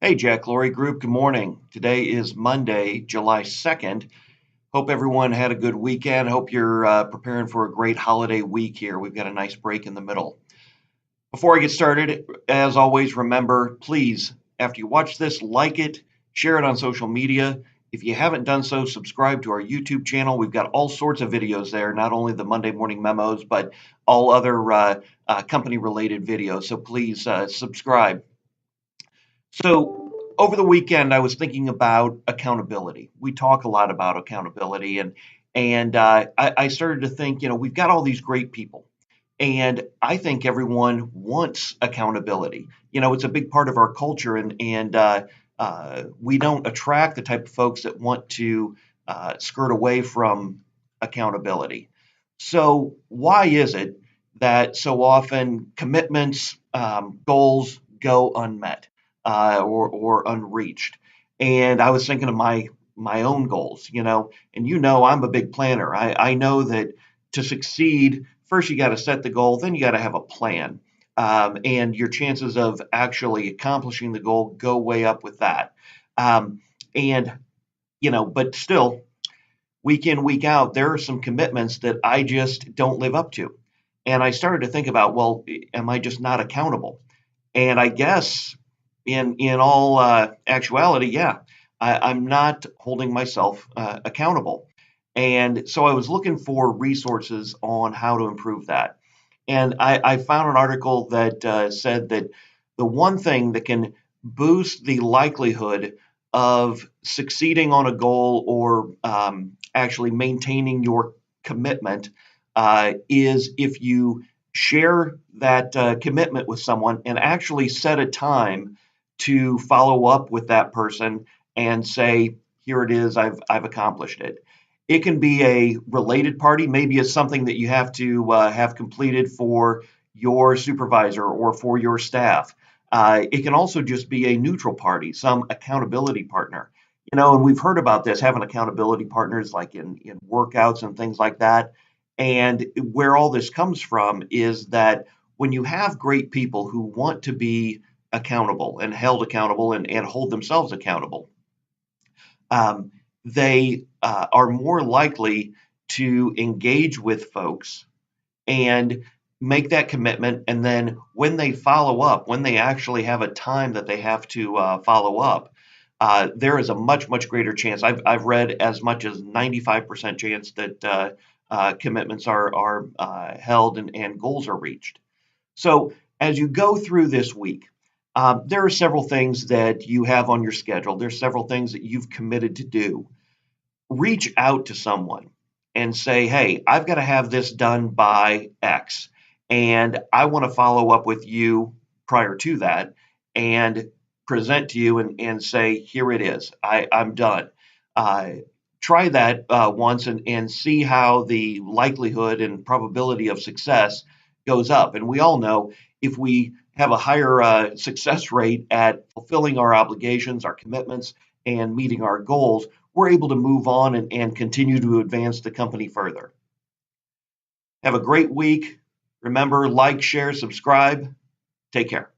Hey, Jack Laurie Group, good morning. Today is Monday, July 2nd. Hope everyone had a good weekend. Hope you're preparing for a great holiday week here. We've got a nice break in the middle. Before I get started, as always, remember, please, after you watch this, like it, share it on social media. If you haven't done so, subscribe to our YouTube channel. We've got all sorts of videos there, not only the Monday morning memos, but all other company related videos. So please subscribe. So over the weekend, I was thinking about accountability. We talk a lot about accountability, and I started to think, we've got all these great people, and I think everyone wants accountability. It's a big part of our culture, and we don't attract the type of folks that want to skirt away from accountability. So why is it that so often commitments, goals go unmet? Or unreached. And I was thinking of my own goals, and I'm a big planner. I know that to succeed, first you got to set the goal, then you got to have a plan. And your chances of actually accomplishing the goal go way up with that. And but still, week in, week out, there are some commitments that I just don't live up to. And I started to think about, well, am I just not accountable? And I guess in all actuality, yeah, I'm not holding myself accountable. And so I was looking for resources on how to improve that. And I found an article that said that the one thing that can boost the likelihood of succeeding on a goal or actually maintaining your commitment is if you share that commitment with someone and actually set a time to follow up with that person and say, here it is, I've accomplished it. It can be a related party. Maybe it's something that you have to have completed for your supervisor or for your staff. It can also just be a neutral party, some accountability partner. And we've heard about this, having accountability partners like in workouts and things like that. And where all this comes from is that when you have great people who want to be accountable and held accountable and hold themselves accountable, um, they are more likely to engage with folks and make that commitment. And then when they follow up, when they actually have a time that they have to follow up, there is a much, much greater chance. I've read as much as 95% chance that commitments are held and goals are reached. So as you go through this week, there are several things that you have on your schedule. There's several things that you've committed to do. Reach out to someone and say, hey, I've got to have this done by X. And I want to follow up with you prior to that and present to you and say, here it is. I'm done. Uh, Try that once and see how the likelihood and probability of success goes up. And we all know if we have a higher success rate at fulfilling our obligations, our commitments, and meeting our goals, we're able to move on and continue to advance the company further. Have a great week. Remember, like, share, subscribe. Take care.